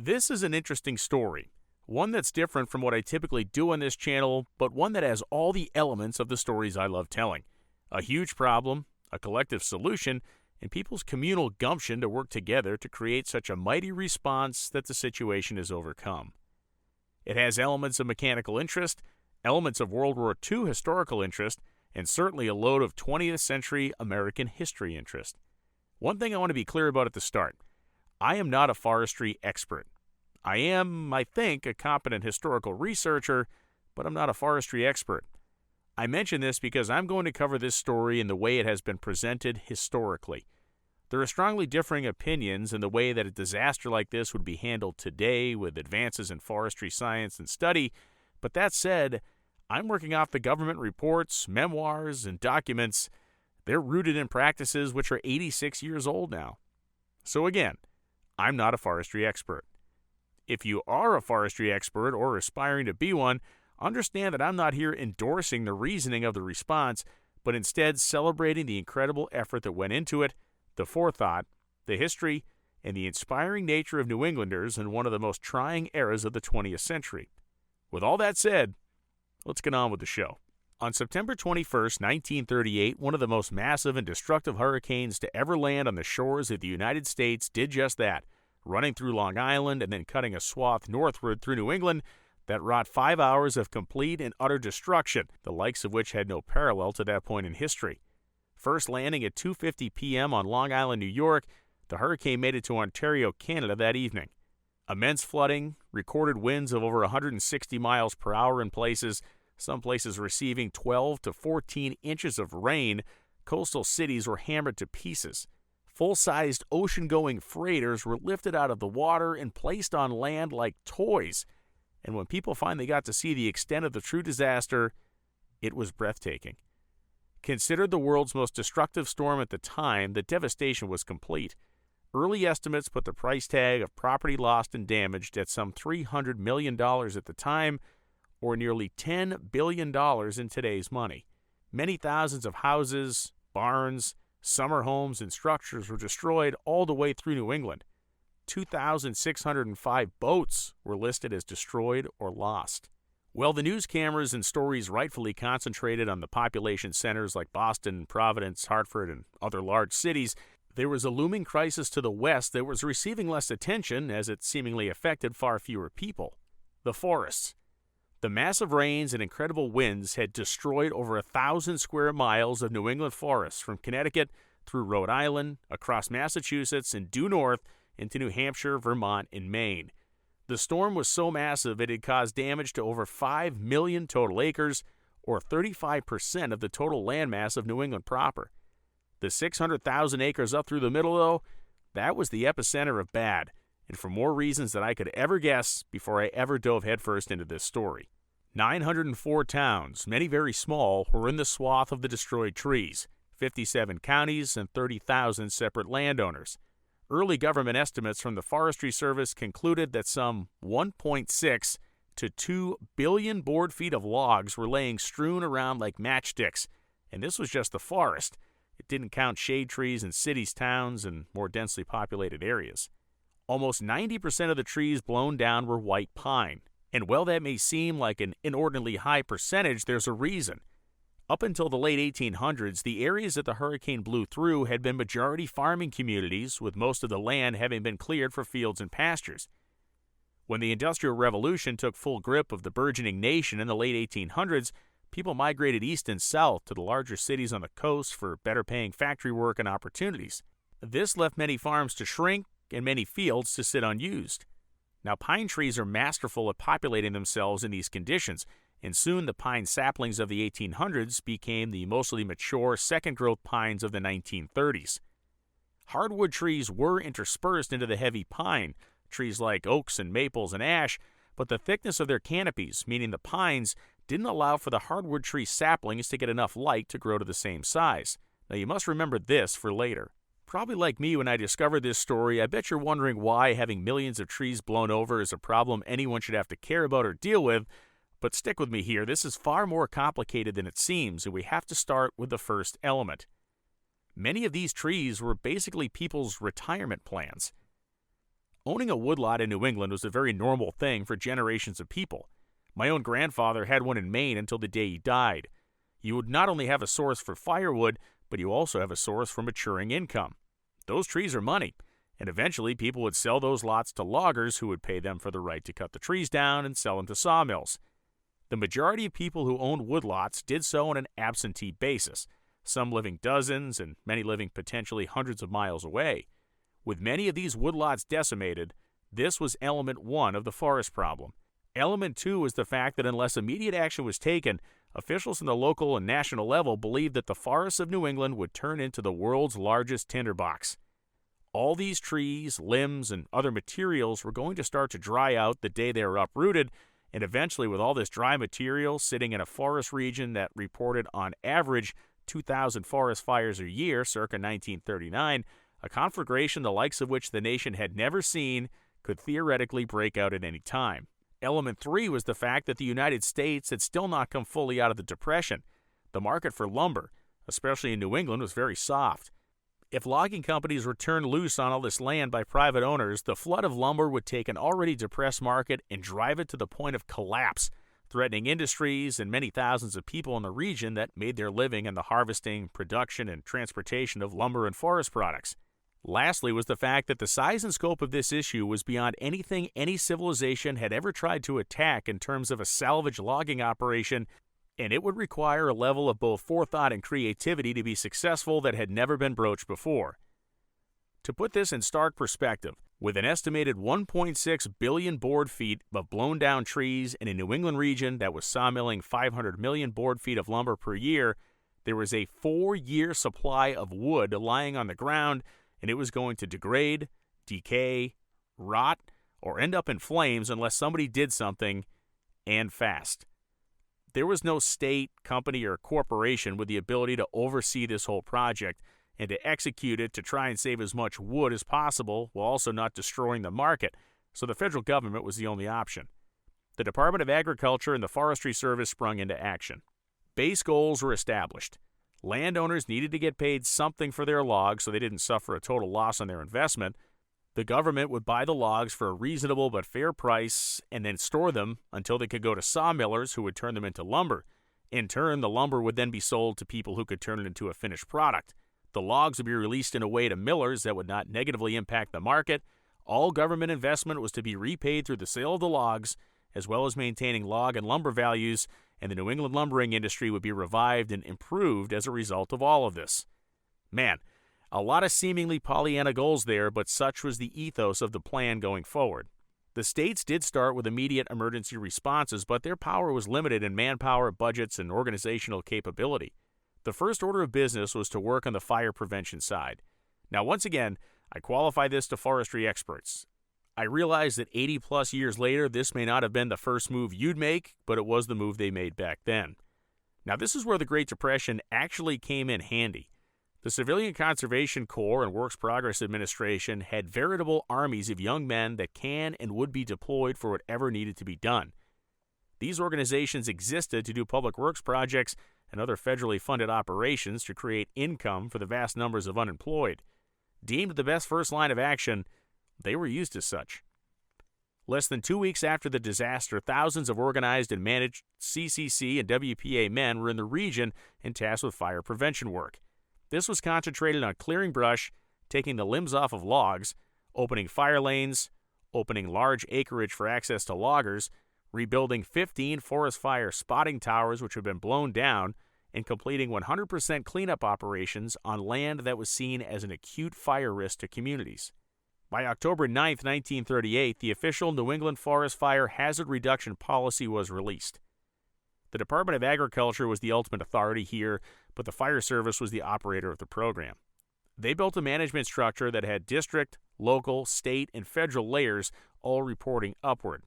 This is an interesting story, one that's different from what I typically do on this channel, but one that has all the elements of the stories I love telling. A huge problem, a collective solution, and people's communal gumption to work together to create such a mighty response that the situation is overcome. It has elements of mechanical interest, elements of World War II historical interest, and certainly a load of 20th century American history interest. One thing I want to be clear about at the start. I am not a forestry expert. I am, I think, a competent historical researcher, but I'm not a forestry expert. I mention this because I'm going to cover this story in the way it has been presented historically. There are strongly differing opinions in the way that a disaster like this would be handled today with advances in forestry science and study, but that said, I'm working off the government reports, memoirs, and documents. They're rooted in practices which are 86 years old now. So again, I'm not a forestry expert. If you are a forestry expert or aspiring to be one, understand that I'm not here endorsing the reasoning of the response, but instead celebrating the incredible effort that went into it, the forethought, the history, and the inspiring nature of New Englanders in one of the most trying eras of the 20th century. With all that said, let's get on with the show. On September 21, 1938, one of the most massive and destructive hurricanes to ever land on the shores of the United States did just that, running through Long Island and then cutting a swath northward through New England that wrought 5 hours of complete and utter destruction, the likes of which had no parallel to that point in history. First landing at 2:50 p.m. on Long Island, New York, the hurricane made it to Ontario, Canada that evening. Immense flooding, recorded winds of over 160 miles per hour in places, some places receiving 12 to 14 inches of rain. Coastal cities were hammered to pieces. Full-sized ocean-going freighters were lifted out of the water and placed on land like toys. And when people finally got to see the extent of the true disaster, it was breathtaking. Considered the world's most destructive storm at the time, the devastation was complete. Early estimates put the price tag of property lost and damaged at some $300 million at the time, or nearly $10 billion in today's money. Many thousands of houses, barns, summer homes, and structures were destroyed all the way through New England. 2,605 boats were listed as destroyed or lost. Well, the news cameras and stories rightfully concentrated on the population centers like Boston, Providence, Hartford, and other large cities. There was a looming crisis to the west that was receiving less attention as it seemingly affected far fewer people. The forests. The massive rains and incredible winds had destroyed over 1,000 square miles of New England forests from Connecticut through Rhode Island, across Massachusetts, and due north into New Hampshire, Vermont, and Maine. The storm was so massive it had caused damage to over 5 million total acres, or 35% of the total landmass of New England proper. The 600,000 acres up through the middle, though, that was the epicenter of bad, and for more reasons than I could ever guess before I ever dove headfirst into this story. 904 towns, many very small, were in the swath of the destroyed trees, 57 counties, and 30,000 separate landowners. Early government estimates from the Forestry Service concluded that some 1.6 to 2 billion board feet of logs were laying strewn around like matchsticks, and this was just the forest. It didn't count shade trees in cities, towns, and more densely populated areas. Almost 90% of the trees blown down were white pine. And while that may seem like an inordinately high percentage, there's a reason. Up until the late 1800s, the areas that the hurricane blew through had been majority farming communities, with most of the land having been cleared for fields and pastures. When the Industrial Revolution took full grip of the burgeoning nation in the late 1800s, people migrated east and south to the larger cities on the coast for better-paying factory work and opportunities. This left many farms to shrink and many fields to sit unused. Now, pine trees are masterful at populating themselves in these conditions, and soon the pine saplings of the 1800s became the mostly mature second-growth pines of the 1930s. Hardwood trees were interspersed into the heavy pine, trees like oaks and maples and ash, but the thickness of their canopies, meaning the pines, didn't allow for the hardwood tree saplings to get enough light to grow to the same size. Now, you must remember this for later. Probably like me when I discovered this story, I bet you're wondering why having millions of trees blown over is a problem anyone should have to care about or deal with, but stick with me here. This is far more complicated than it seems, and we have to start with the first element. Many of these trees were basically people's retirement plans. Owning a woodlot in New England was a very normal thing for generations of people. My own grandfather had one in Maine until the day he died. You would not only have a source for firewood, but you also have a source for maturing income. Those trees are money, and eventually people would sell those lots to loggers who would pay them for the right to cut the trees down and sell them to sawmills. The majority of people who owned woodlots did so on an absentee basis, some living dozens and many living potentially hundreds of miles away. With many of these woodlots decimated, this was element 1 of the forest problem. Element 2 was the fact that unless immediate action was taken, officials on the local and national level believed that the forests of New England would turn into the world's largest tinderbox. All these trees, limbs, and other materials were going to start to dry out the day they were uprooted, and eventually with all this dry material sitting in a forest region that reported on average 2,000 forest fires a year circa 1939, a conflagration the likes of which the nation had never seen could theoretically break out at any time. Element 3 was the fact that the United States had still not come fully out of the Depression. The market for lumber, especially in New England, was very soft. If logging companies were turned loose on all this land by private owners, the flood of lumber would take an already depressed market and drive it to the point of collapse, threatening industries and many thousands of people in the region that made their living in the harvesting, production, and transportation of lumber and forest products. Lastly was the fact that the size and scope of this issue was beyond anything any civilization had ever tried to attack in terms of a salvage logging operation, and it would require a level of both forethought and creativity to be successful that had never been broached before. To put this in stark perspective, with an estimated 1.6 billion board feet of blown down trees in a New England region that was sawmilling 500 million board feet of lumber per year, there was a 4-year supply of wood lying on the ground, and it was going to degrade, decay, rot, or end up in flames unless somebody did something, and fast. There was no state, company, or corporation with the ability to oversee this whole project and to execute it to try and save as much wood as possible while also not destroying the market, so the federal government was the only option. The Department of Agriculture and the Forestry Service sprung into action. Base goals were established. Landowners needed to get paid something for their logs so they didn't suffer a total loss on their investment. The government would buy the logs for a reasonable but fair price and then store them until they could go to sawmillers who would turn them into lumber. In turn, the lumber would then be sold to people who could turn it into a finished product. The logs would be released in a way to millers that would not negatively impact the market. All government investment was to be repaid through the sale of the logs, as well as maintaining log and lumber values, and the New England lumbering industry would be revived and improved as a result of all of this. Man, a lot of seemingly Pollyanna goals there, but such was the ethos of the plan going forward. The states did start with immediate emergency responses, but their power was limited in manpower, budgets, and organizational capability. The first order of business was to work on the fire prevention side. Now, once again, I qualify this to forestry experts. I realize that 80-plus years later, this may not have been the first move you'd make, but it was the move they made back then. Now, this is where the Great Depression actually came in handy. The Civilian Conservation Corps and Works Progress Administration had veritable armies of young men that can and would be deployed for whatever needed to be done. These organizations existed to do public works projects and other federally funded operations to create income for the vast numbers of unemployed. Deemed the best first line of action, they were used as such. Less than 2 weeks after the disaster, thousands of organized and managed CCC and WPA men were in the region and tasked with fire prevention work. This was concentrated on clearing brush, taking the limbs off of logs, opening fire lanes, opening large acreage for access to loggers, rebuilding 15 forest fire spotting towers which had been blown down, and completing 100% cleanup operations on land that was seen as an acute fire risk to communities. By October 9, 1938, the official New England Forest Fire Hazard Reduction Policy was released. The Department of Agriculture was the ultimate authority here, but the Fire Service was the operator of the program. They built a management structure that had district, local, state, and federal layers all reporting upward.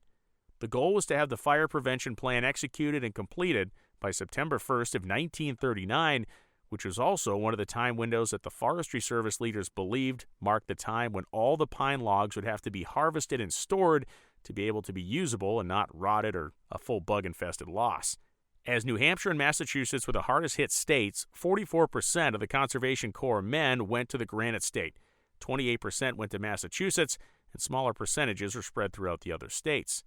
The goal was to have the fire prevention plan executed and completed by September 1st of 1939, which was also one of the time windows that the Forestry Service leaders believed marked the time when all the pine logs would have to be harvested and stored to be able to be usable and not rotted or a full bug-infested loss. As New Hampshire and Massachusetts were the hardest-hit states, 44% of the Conservation Corps men went to the Granite State, 28% went to Massachusetts, and smaller percentages are spread throughout the other states.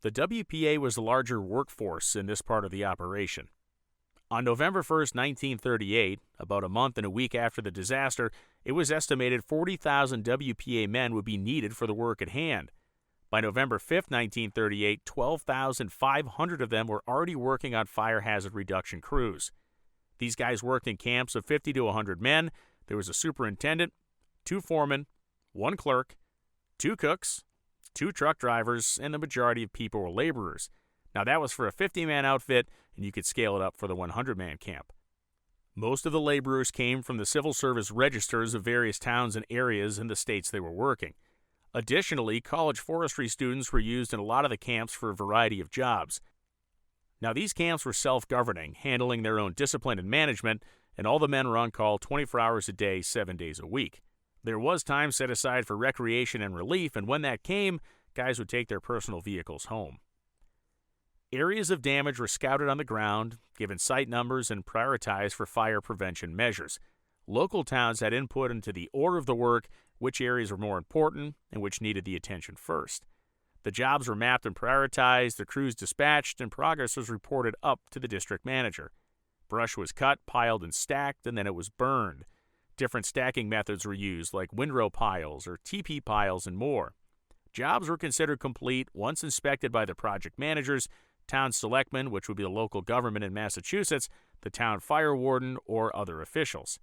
The WPA was the larger workforce in this part of the operation. On November 1, 1938, about a month and a week after the disaster, it was estimated 40,000 WPA men would be needed for the work at hand. By November 5, 1938, 12,500 of them were already working on fire hazard reduction crews. These guys worked in camps of 50 to 100 men. There was a superintendent, 2 foremen, 1 clerk, 2 cooks, 2 truck drivers, and the majority of people were laborers. Now that was for a 50-man outfit, and you could scale it up for the 100-man camp. Most of the laborers came from the civil service registers of various towns and areas in the states they were working. Additionally, college forestry students were used in a lot of the camps for a variety of jobs. Now these camps were self-governing, handling their own discipline and management, and all the men were on call 24 hours a day, 7 days a week. There was time set aside for recreation and relief, and when that came, guys would take their personal vehicles home. Areas of damage were scouted on the ground, given site numbers, and prioritized for fire prevention measures. Local towns had input into the order of the work, which areas were more important, and which needed the attention first. The jobs were mapped and prioritized, the crews dispatched, and progress was reported up to the district manager. Brush was cut, piled, and stacked, and then it was burned. Different stacking methods were used, like windrow piles or teepee piles and more. Jobs were considered complete once inspected by the project managers, town selectmen, which would be the local government in Massachusetts, the town fire warden, or other officials.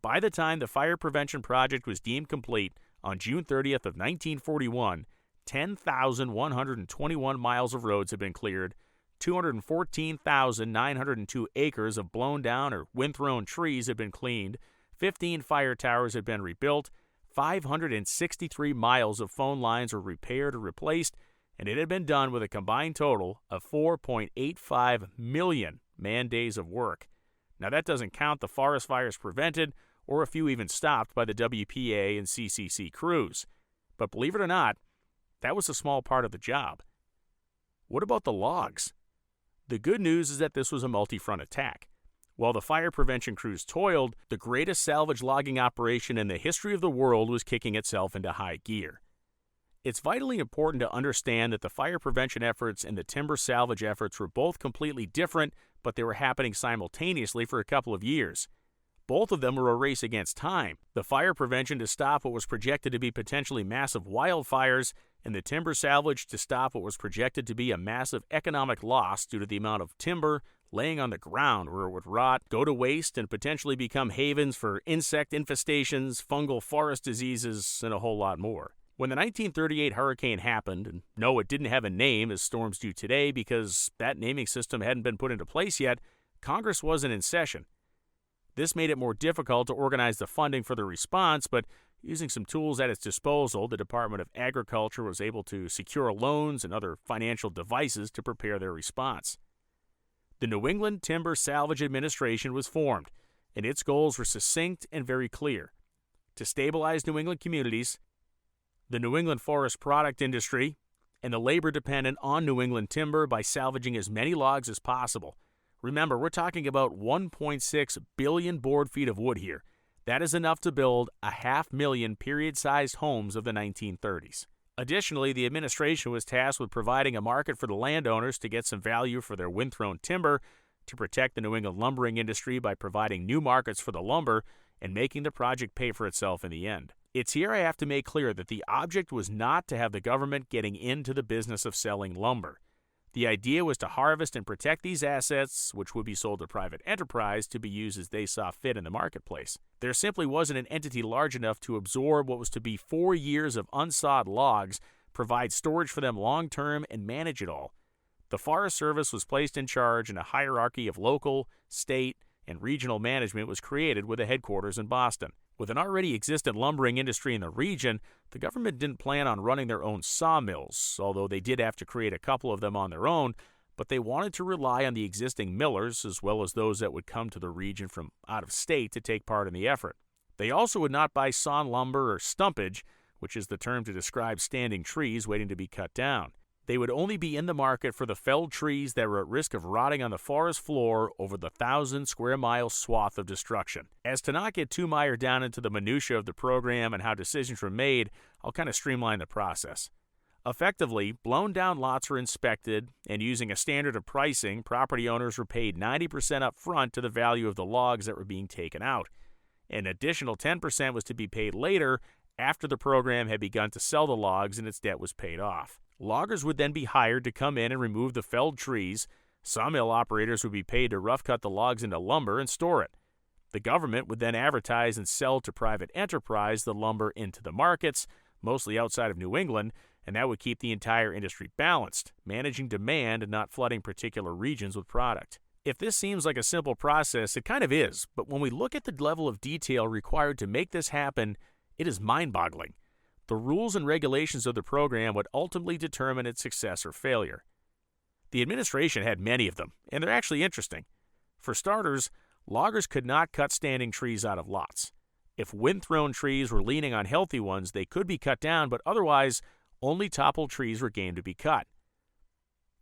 By the time the fire prevention project was deemed complete on June 30th of 1941, 10,121 miles of roads had been cleared, 214,902 acres of blown down or wind-thrown trees had been cleaned, 15 fire towers had been rebuilt, 563 miles of phone lines were repaired or replaced, and it had been done with a combined total of 4.85 million man-days of work. Now that doesn't count the forest fires prevented or a few even stopped by the WPA and CCC crews. But believe it or not, that was a small part of the job. What about the logs? The good news is that this was a multi-front attack. While the fire prevention crews toiled, the greatest salvage logging operation in the history of the world was kicking itself into high gear. It's vitally important to understand that the fire prevention efforts and the timber salvage efforts were both completely different, but they were happening simultaneously for a couple of years. Both of them were a race against time. The fire prevention to stop what was projected to be potentially massive wildfires, and the timber salvage to stop what was projected to be a massive economic loss due to the amount of timber laying on the ground where it would rot, go to waste, and potentially become havens for insect infestations, fungal forest diseases, and a whole lot more. When the 1938 hurricane happened, and no, it didn't have a name as storms do today because that naming system hadn't been put into place yet, Congress wasn't in session. This made it more difficult to organize the funding for the response, but using some tools at its disposal, the Department of Agriculture was able to secure loans and other financial devices to prepare their response. The New England Timber Salvage Administration was formed, and its goals were succinct and very clear: to stabilize New England communities, the New England forest product industry, and the labor dependent on New England timber by salvaging as many logs as possible. Remember, we're talking about 1.6 billion board feet of wood here. That is enough to build 500,000 period-sized homes of the 1930s. Additionally, the administration was tasked with providing a market for the landowners to get some value for their wind-thrown timber, to protect the New England lumbering industry by providing new markets for the lumber, and making the project pay for itself in the end. It's here I have to make clear that the object was not to have the government getting into the business of selling lumber. The idea was to harvest and protect these assets, which would be sold to private enterprise to be used as they saw fit in the marketplace. There simply wasn't an entity large enough to absorb what was to be 4 years of unsawed logs, provide storage for them long-term, and manage it all. The Forest Service was placed in charge, and a hierarchy of local, state, and regional management was created with a headquarters in Boston. With an already existent lumbering industry in the region, the government didn't plan on running their own sawmills, although they did have to create a couple of them on their own, but they wanted to rely on the existing millers as well as those that would come to the region from out of state to take part in the effort. They also would not buy sawn lumber or stumpage, which is the term to describe standing trees waiting to be cut down. They would only be in the market for the felled trees that were at risk of rotting on the forest floor over the 1,000-square-mile swath of destruction. As to not get too mired down into the minutiae of the program and how decisions were made, I'll kind of streamline the process. Effectively, blown-down lots were inspected, and using a standard of pricing, property owners were paid 90% up front to the value of the logs that were being taken out. An additional 10% was to be paid later after the program had begun to sell the logs and its debt was paid off. Loggers would then be hired to come in and remove the felled trees. Sawmill operators would be paid to rough cut the logs into lumber and store it. The government would then advertise and sell to private enterprise the lumber into the markets, mostly outside of New England, and that would keep the entire industry balanced, managing demand and not flooding particular regions with product. If this seems like a simple process, it kind of is, but when we look at the level of detail required to make this happen, it is mind-boggling. The rules and regulations of the program would ultimately determine its success or failure. The administration had many of them, and they're actually interesting. For starters, loggers could not cut standing trees out of lots. If wind-thrown trees were leaning on healthy ones, they could be cut down, but otherwise, only toppled trees were game to be cut.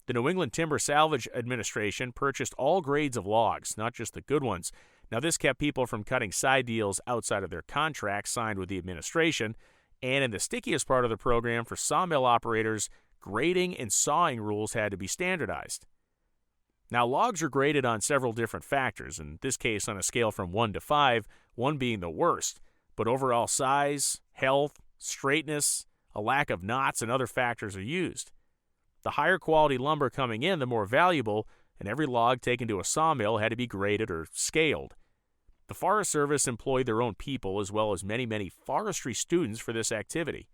The New England Timber Salvage Administration purchased all grades of logs, not just the good ones. Now, this kept people from cutting side deals outside of their contracts signed with the administration, and in the stickiest part of the program for sawmill operators, grading and sawing rules had to be standardized. Now, logs are graded on several different factors, in this case on a scale from 1 to 5, 1 being the worst, but overall size, health, straightness, a lack of knots, and other factors are used. The higher quality lumber coming in, the more valuable, and every log taken to a sawmill had to be graded or scaled. The Forest Service employed their own people as well as many forestry students for this activity.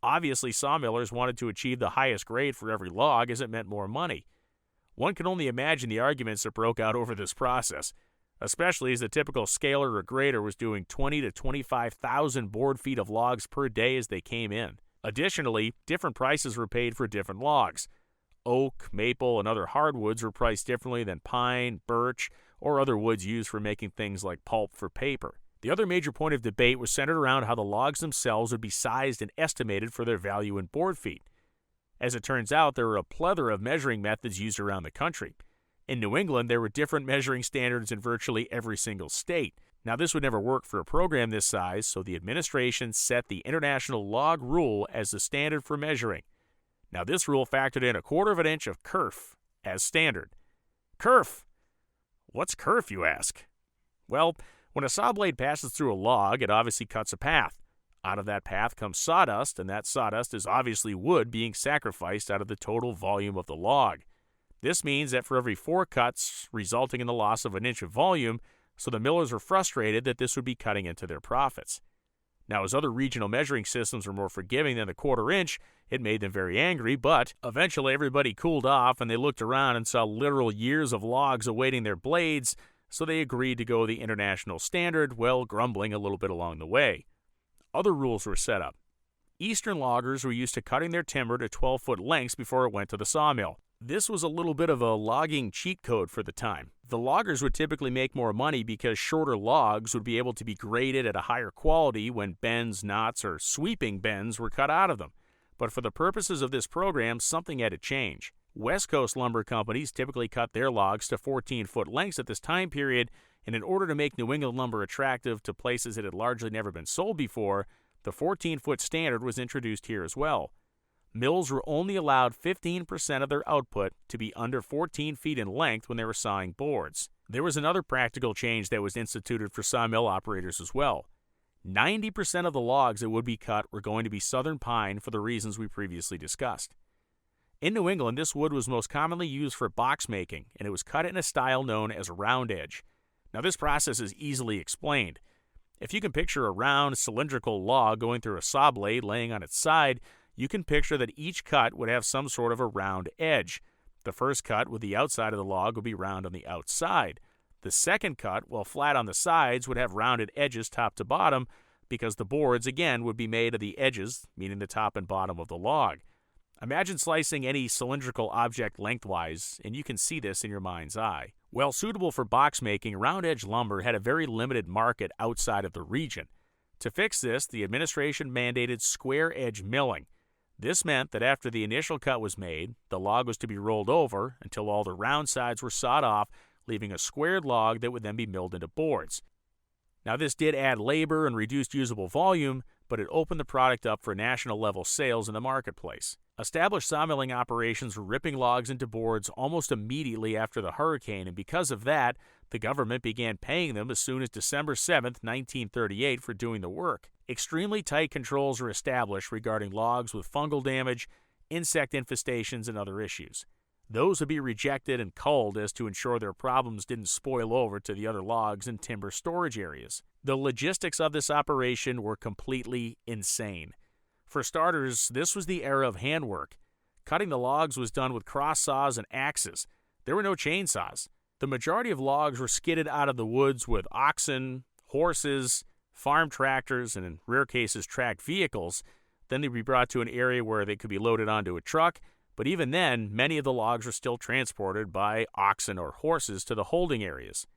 Obviously, sawmillers wanted to achieve the highest grade for every log as it meant more money. One can only imagine the arguments that broke out over this process, especially as the typical scaler or grader was doing 20 to 25,000 board feet of logs per day as they came in. Additionally, different prices were paid for different logs. Oak, maple, and other hardwoods were priced differently than pine, birch, or other woods used for making things like pulp for paper. The other major point of debate was centered around how the logs themselves would be sized and estimated for their value in board feet. As it turns out, there were a plethora of measuring methods used around the country. In New England, there were different measuring standards in virtually every single state. Now, this would never work for a program this size, so the administration set the International Log Rule as the standard for measuring. Now, this rule factored in 1/4 of an inch of kerf as standard. Kerf! What's kerf, you ask? Well, when a saw blade passes through a log, it obviously cuts a path. Out of that path comes sawdust, and that sawdust is obviously wood being sacrificed out of the total volume of the log. This means that for every 4 cuts, resulting in the loss of an inch of volume, so the millers were frustrated that this would be cutting into their profits. Now, as other regional measuring systems were more forgiving than the 1/4 inch, it made them very angry, but eventually everybody cooled off and they looked around and saw literal years of logs awaiting their blades, so they agreed to go the international standard, while grumbling a little bit along the way. Other rules were set up. Eastern loggers were used to cutting their timber to 12-foot lengths before it went to the sawmill. This was a little bit of a logging cheat code for the time. The loggers would typically make more money because shorter logs would be able to be graded at a higher quality when bends, knots, or sweeping bends were cut out of them. But for the purposes of this program, something had to change. West Coast lumber companies typically cut their logs to 14-foot lengths at this time period, and in order to make New England lumber attractive to places it had largely never been sold before, the 14-foot standard was introduced here as well. Mills were only allowed 15% of their output to be under 14 feet in length when they were sawing boards. There was another practical change that was instituted for sawmill operators as well. 90% of the logs that would be cut were going to be southern pine for the reasons we previously discussed. In New England, this wood was most commonly used for box making, and it was cut in a style known as round edge. Now, this process is easily explained. If you can picture a round, cylindrical log going through a saw blade laying on its side, you can picture that each cut would have some sort of a round edge. The first cut with the outside of the log would be round on the outside. The second cut, while flat on the sides, would have rounded edges top to bottom because the boards, again, would be made of the edges, meaning the top and bottom of the log. Imagine slicing any cylindrical object lengthwise, and you can see this in your mind's eye. While suitable for box making, round-edge lumber had a very limited market outside of the region. To fix this, the administration mandated square-edge milling. This meant that after the initial cut was made, the log was to be rolled over until all the round sides were sawed off, leaving a squared log that would then be milled into boards. Now, this did add labor and reduced usable volume, but it opened the product up for national-level sales in the marketplace. Established sawmilling operations were ripping logs into boards almost immediately after the hurricane, and because of that, the government began paying them as soon as December 7, 1938, for doing the work. Extremely tight controls were established regarding logs with fungal damage, insect infestations, and other issues. Those would be rejected and culled as to ensure their problems didn't spoil over to the other logs and timber storage areas. The logistics of this operation were completely insane. For starters, this was the era of handwork. Cutting the logs was done with cross saws and axes. There were no chainsaws. The majority of logs were skidded out of the woods with oxen, horses, farm tractors, and in rare cases tracked vehicles. Then they'd be brought to an area where they could be loaded onto a truck, but even then, many of the logs were still transported by oxen or horses to the holding areas.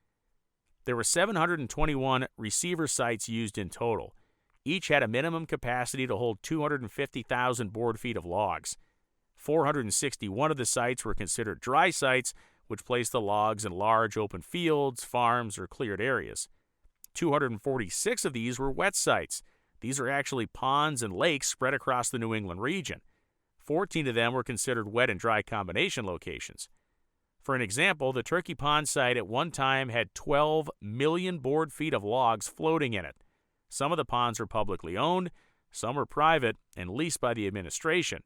There were 721 receiver sites used in total. Each had a minimum capacity to hold 250,000 board feet of logs. 461 of the sites were considered dry sites, which placed the logs in large open fields, farms, or cleared areas. 246 of these were wet sites. These are actually ponds and lakes spread across the New England region. 14 of them were considered wet and dry combination locations. For an example, the Turkey Pond site at one time had 12 million board feet of logs floating in it. Some of the ponds were publicly owned, some were private and leased by the administration.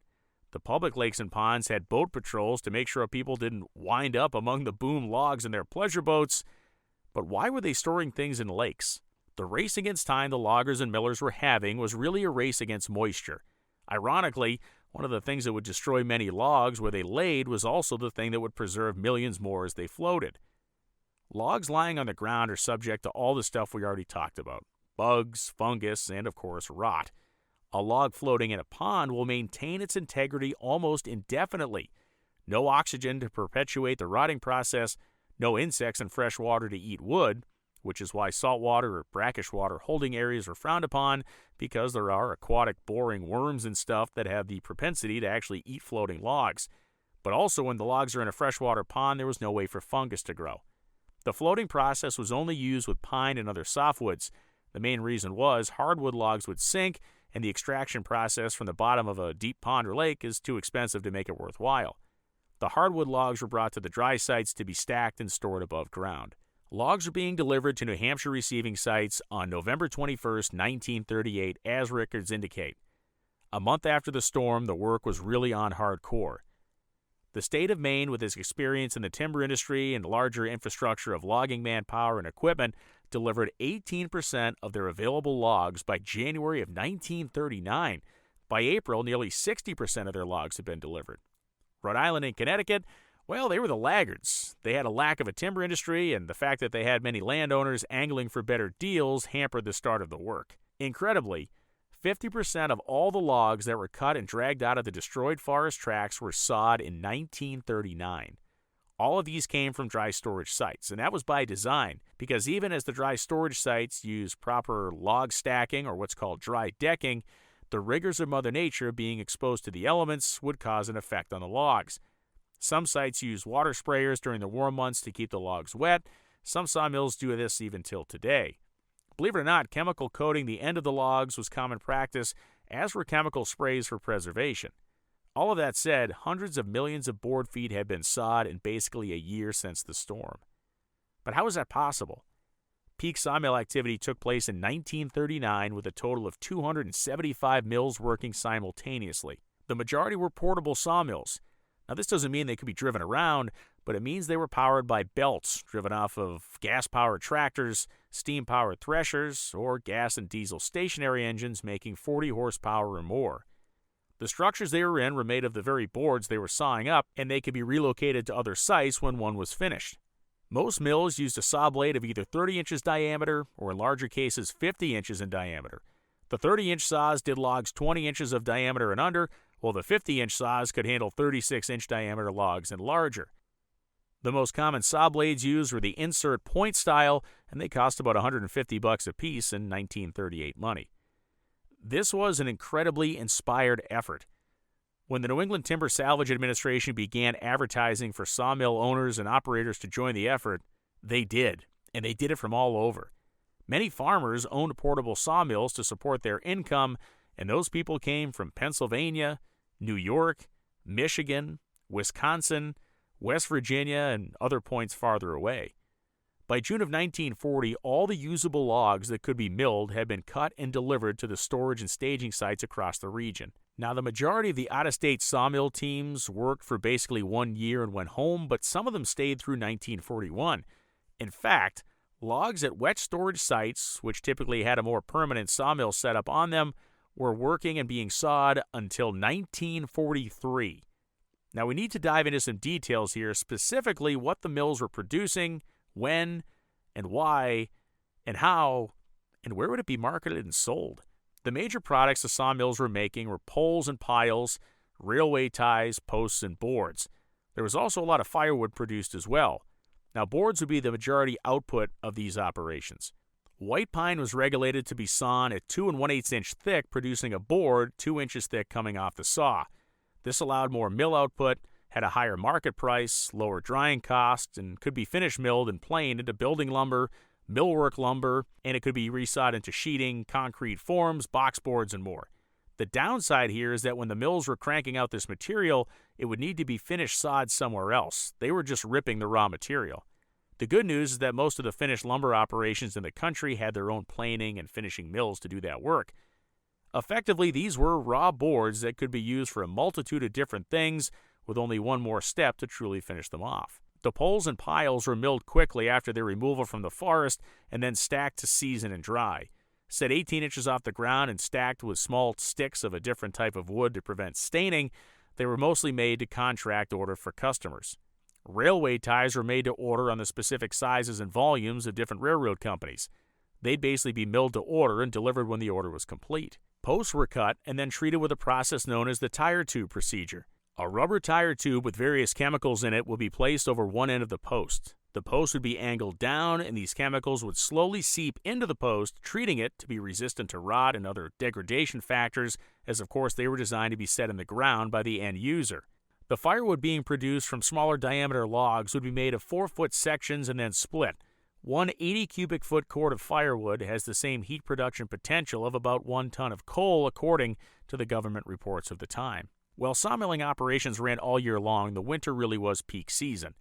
The public lakes and ponds had boat patrols to make sure people didn't wind up among the boom logs in their pleasure boats. But why were they storing things in lakes? The race against time the loggers and millers were having was really a race against moisture. Ironically, one of the things that would destroy many logs where they laid was also the thing that would preserve millions more as they floated. Logs lying on the ground are subject to all the stuff we already talked about: bugs, fungus, and of course rot. A log floating in a pond will maintain its integrity almost indefinitely. No oxygen to perpetuate the rotting process, no insects in fresh water to eat wood, which is why saltwater or brackish water holding areas are frowned upon, because there are aquatic boring worms and stuff that have the propensity to actually eat floating logs. But also when the logs are in a freshwater pond, there was no way for fungus to grow. The floating process was only used with pine and other softwoods. The main reason was hardwood logs would sink, and the extraction process from the bottom of a deep pond or lake is too expensive to make it worthwhile. The hardwood logs were brought to the dry sites to be stacked and stored above ground. Logs were being delivered to New Hampshire receiving sites on November 21, 1938, as records indicate. A month after the storm, the work was really on hardcore. The state of Maine, with its experience in the timber industry and larger infrastructure of logging manpower and equipment, delivered 18% of their available logs by January of 1939. By April, nearly 60% of their logs had been delivered. Rhode Island and Connecticut, well, they were the laggards. They had a lack of a timber industry, and the fact that they had many landowners angling for better deals hampered the start of the work. Incredibly, 50% of all the logs that were cut and dragged out of the destroyed forest tracts were sawed in 1939. All of these came from dry storage sites, and that was by design, because even as the dry storage sites used proper log stacking, or what's called dry decking, the rigors of Mother Nature being exposed to the elements would cause an effect on the logs. Some sites use water sprayers during the warm months to keep the logs wet. Some sawmills do this even till today. Believe it or not, chemical coating the end of the logs was common practice, as were chemical sprays for preservation. All of that said, hundreds of millions of board feet had been sawed in basically a year since the storm. But how was that possible? Peak sawmill activity took place in 1939 with a total of 275 mills working simultaneously. The majority were portable sawmills. Now, this doesn't mean they could be driven around, but it means they were powered by belts driven off of gas-powered tractors, steam-powered threshers, or gas and diesel stationary engines making 40 horsepower or more. The structures they were in were made of the very boards they were sawing up, and they could be relocated to other sites when one was finished. Most mills used a saw blade of either 30 inches diameter, or in larger cases 50 inches in diameter. The 30-inch saws did logs 20 inches of diameter and under, while the 50-inch saws could handle 36-inch diameter logs and larger. The most common saw blades used were the insert point style, and they cost about $150 a piece in 1938 money. This was an incredibly inspired effort. When the New England Timber Salvage Administration began advertising for sawmill owners and operators to join the effort, they did, and they did it from all over. Many farmers owned portable sawmills to support their income, and those people came from Pennsylvania, New York, Michigan, Wisconsin, West Virginia, and other points farther away. By June of 1940, all the usable logs that could be milled had been cut and delivered to the storage and staging sites across the region. Now, the majority of the out-of-state sawmill teams worked for basically 1 year and went home, but some of them stayed through 1941. In fact, logs at wet storage sites, which typically had a more permanent sawmill setup on them, were working and being sawed until 1943. Now, we need to dive into some details here, specifically what the mills were producing, when, and why, and how, and where would it be marketed and sold. The major products the sawmills were making were poles and piles, railway ties, posts, and boards. There was also a lot of firewood produced as well. Now, boards would be the majority output of these operations. White pine was regulated to be sawn at 2 1/8 inch thick, producing a board 2 inches thick coming off the saw. This allowed more mill output, had a higher market price, lower drying costs, and could be finish milled and planed into building lumber, millwork lumber, and it could be resawed into sheeting, concrete forms, box boards, and more. The downside here is that when the mills were cranking out this material, it would need to be finished sawed somewhere else. They were just ripping the raw material. The good news is that most of the finished lumber operations in the country had their own planing and finishing mills to do that work. Effectively, these were raw boards that could be used for a multitude of different things, with only one more step to truly finish them off. The poles and piles were milled quickly after their removal from the forest and then stacked to season and dry. Set 18 inches off the ground and stacked with small sticks of a different type of wood to prevent staining, they were mostly made to contract order for customers. Railway ties were made to order on the specific sizes and volumes of different railroad companies. They'd basically be milled to order and delivered when the order was complete. Posts were cut and then treated with a process known as the tire tube procedure. A rubber tire tube with various chemicals in it would be placed over one end of the post. The post would be angled down, and these chemicals would slowly seep into the post, treating it to be resistant to rot and other degradation factors, as of course they were designed to be set in the ground by the end user. The firewood being produced from smaller diameter logs would be made of 4-foot sections and then split. One 80 cubic foot cord of firewood has the same heat production potential of about 1 ton of coal, according to the government reports of the time. While sawmilling operations ran all year long, the winter really was peak season.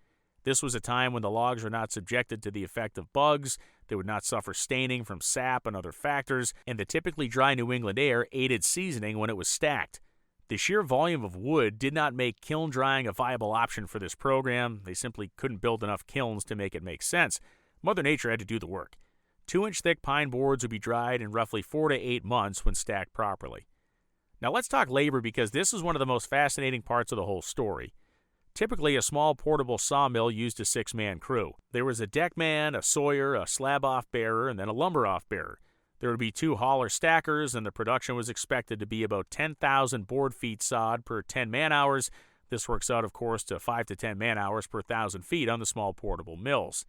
This was a time when the logs were not subjected to the effect of bugs, they would not suffer staining from sap and other factors, and the typically dry New England air aided seasoning when it was stacked. The sheer volume of wood did not make kiln drying a viable option for this program. They simply couldn't build enough kilns to make it make sense. Mother Nature had to do the work. 2-inch thick pine boards would be dried in roughly 4 to 8 months when stacked properly. Now let's talk labor, because this is one of the most fascinating parts of the whole story. Typically, a small portable sawmill used a 6-man crew. There was a deckman, a sawyer, a slab-off bearer, and then a lumber-off bearer. There would be 2 hauler stackers, and the production was expected to be about 10,000 board feet sawed per 10 man-hours. This works out, of course, to 5 to 10 man-hours per 1,000 feet on the small portable mills.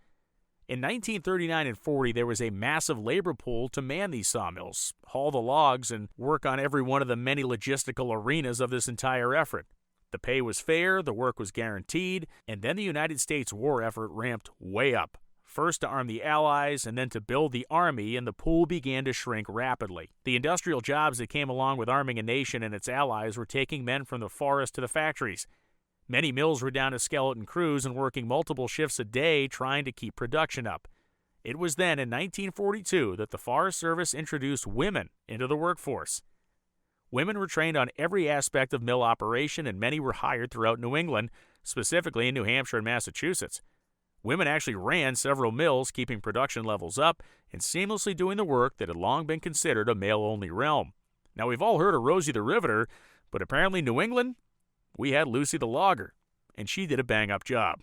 In 1939 and 40, there was a massive labor pool to man these sawmills, haul the logs, and work on every one of the many logistical arenas of this entire effort. The pay was fair, the work was guaranteed, and then the United States war effort ramped way up. First to arm the Allies, and then to build the Army, and the pool began to shrink rapidly. The industrial jobs that came along with arming a nation and its allies were taking men from the forest to the factories. Many mills were down to skeleton crews and working multiple shifts a day trying to keep production up. It was then, in 1942, that the Forest Service introduced women into the workforce. Women were trained on every aspect of mill operation, and many were hired throughout New England, specifically in New Hampshire and Massachusetts. Women actually ran several mills, keeping production levels up and seamlessly doing the work that had long been considered a male-only realm. Now, we've all heard of Rosie the Riveter, but apparently New England, we had Lucy the Logger, and she did a bang-up job.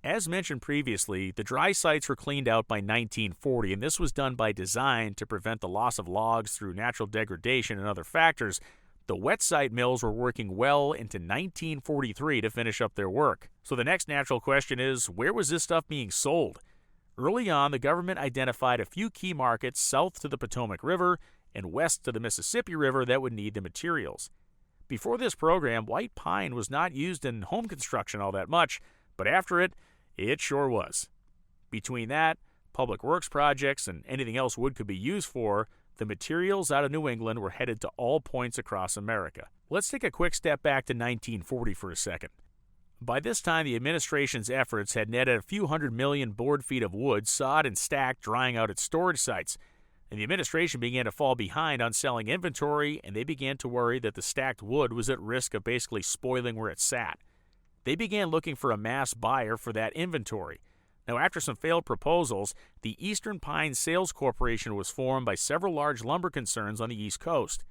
As mentioned previously, the dry sites were cleaned out by 1940, and this was done by design to prevent the loss of logs through natural degradation and other factors. The wet site mills were working well into 1943 to finish up their work. So the next natural question is, where was this stuff being sold? Early on, the government identified a few key markets south to the Potomac River and west to the Mississippi River that would need the materials. Before this program, white pine was not used in home construction all that much, but after it, it sure was. Between that, public works projects, and anything else wood could be used for, the materials out of New England were headed to all points across America. Let's take a quick step back to 1940 for a second. By this time, the administration's efforts had netted a few hundred million board feet of wood sawed and stacked, drying out at storage sites. And the administration began to fall behind on selling inventory, and they began to worry that the stacked wood was at risk of basically spoiling where it sat. They began looking for a mass buyer for that inventory. Now, after some failed proposals, the Eastern Pine Sales Corporation was formed by several large lumber concerns on the East Coast.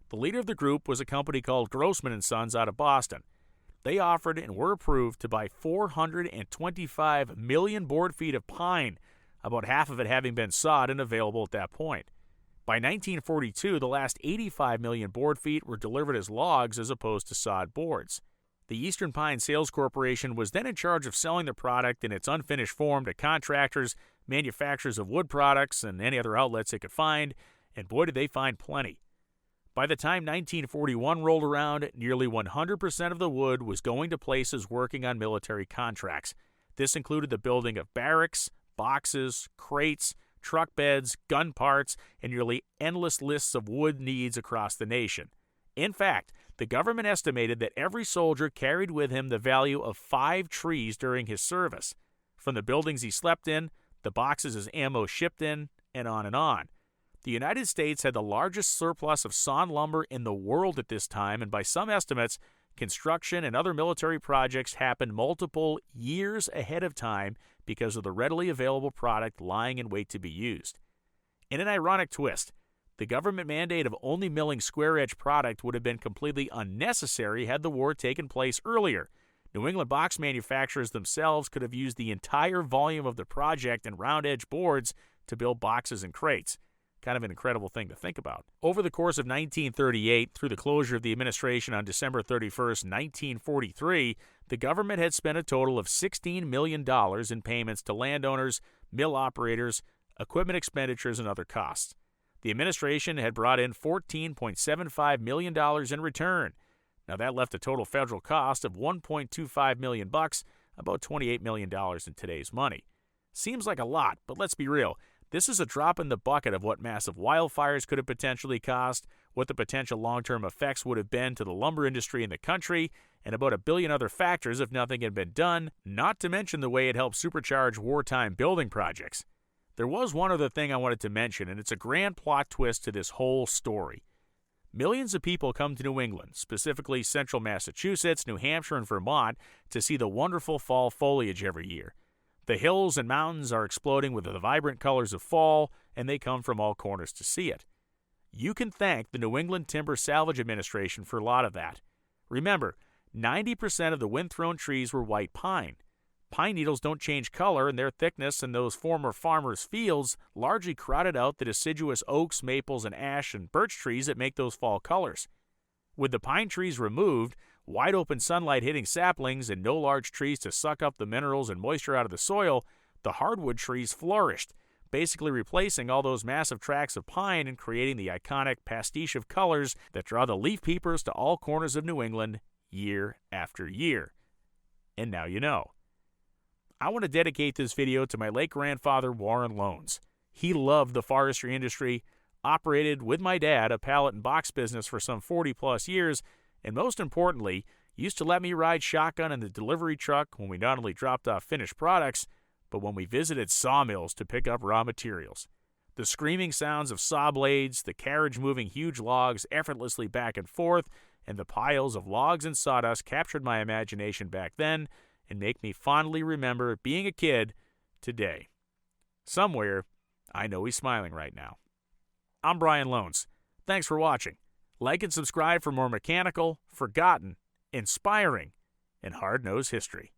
The leader of the group was a company called Grossman & Sons out of Boston. They offered and were approved to buy 425 million board feet of pine, about half of it having been sawed and available at that point. By 1942, the last 85 million board feet were delivered as logs as opposed to sawed boards. The Eastern Pine Sales Corporation was then in charge of selling the product in its unfinished form to contractors, manufacturers of wood products, and any other outlets they could find, and boy did they find plenty. By the time 1941 rolled around, nearly 100% of the wood was going to places working on military contracts. This included the building of barracks, boxes, crates, truck beds, gun parts, and nearly endless lists of wood needs across the nation. In fact, the government estimated that every soldier carried with him the value of 5 trees during his service. From the buildings he slept in, the boxes his ammo shipped in, and on and on. The United States had the largest surplus of sawn lumber in the world at this time, and by some estimates, construction and other military projects happened multiple years ahead of time because of the readily available product lying in wait to be used. In an ironic twist, the government mandate of only milling square-edge product would have been completely unnecessary had the war taken place earlier. New England box manufacturers themselves could have used the entire volume of the project in round-edge boards to build boxes and crates. Kind of an incredible thing to think about. Over the course of 1938, through the closure of the administration on December 31, 1943, the government had spent a total of $16 million in payments to landowners, mill operators, equipment expenditures, and other costs. The administration had brought in $14.75 million in return. Now that left a total federal cost of $1.25 million, about $28 million in today's money. Seems like a lot, but let's be real. This is a drop in the bucket of what massive wildfires could have potentially cost, what the potential long-term effects would have been to the lumber industry in the country, and about a billion other factors if nothing had been done, not to mention the way it helped supercharge wartime building projects. There was one other thing I wanted to mention, and it's a grand plot twist to this whole story. Millions of people come to New England, specifically central Massachusetts, New Hampshire, and Vermont, to see the wonderful fall foliage every year. The hills and mountains are exploding with the vibrant colors of fall, and they come from all corners to see it. You can thank the New England Timber Salvage Administration for a lot of that. Remember, 90% of the wind-thrown trees were white pine. Pine needles don't change color, and their thickness in those former farmers' fields largely crowded out the deciduous oaks, maples, and ash and birch trees that make those fall colors. With the pine trees removed, wide open sunlight hitting saplings, and no large trees to suck up the minerals and moisture out of the soil, the hardwood trees flourished, basically replacing all those massive tracts of pine and creating the iconic pastiche of colors that draw the leaf peepers to all corners of New England year after year. And now you know. I want to dedicate this video to my late grandfather, Warren Loans. He loved the forestry industry, operated with my dad a pallet and box business for some 40-plus years, and most importantly, used to let me ride shotgun in the delivery truck when we not only dropped off finished products, but when we visited sawmills to pick up raw materials. The screaming sounds of saw blades, the carriage moving huge logs effortlessly back and forth, and the piles of logs and sawdust captured my imagination back then and make me fondly remember being a kid today. Somewhere, I know he's smiling right now. I'm Brian Loans. Thanks for watching. Like and subscribe for more mechanical, forgotten, inspiring, and hard-nosed history.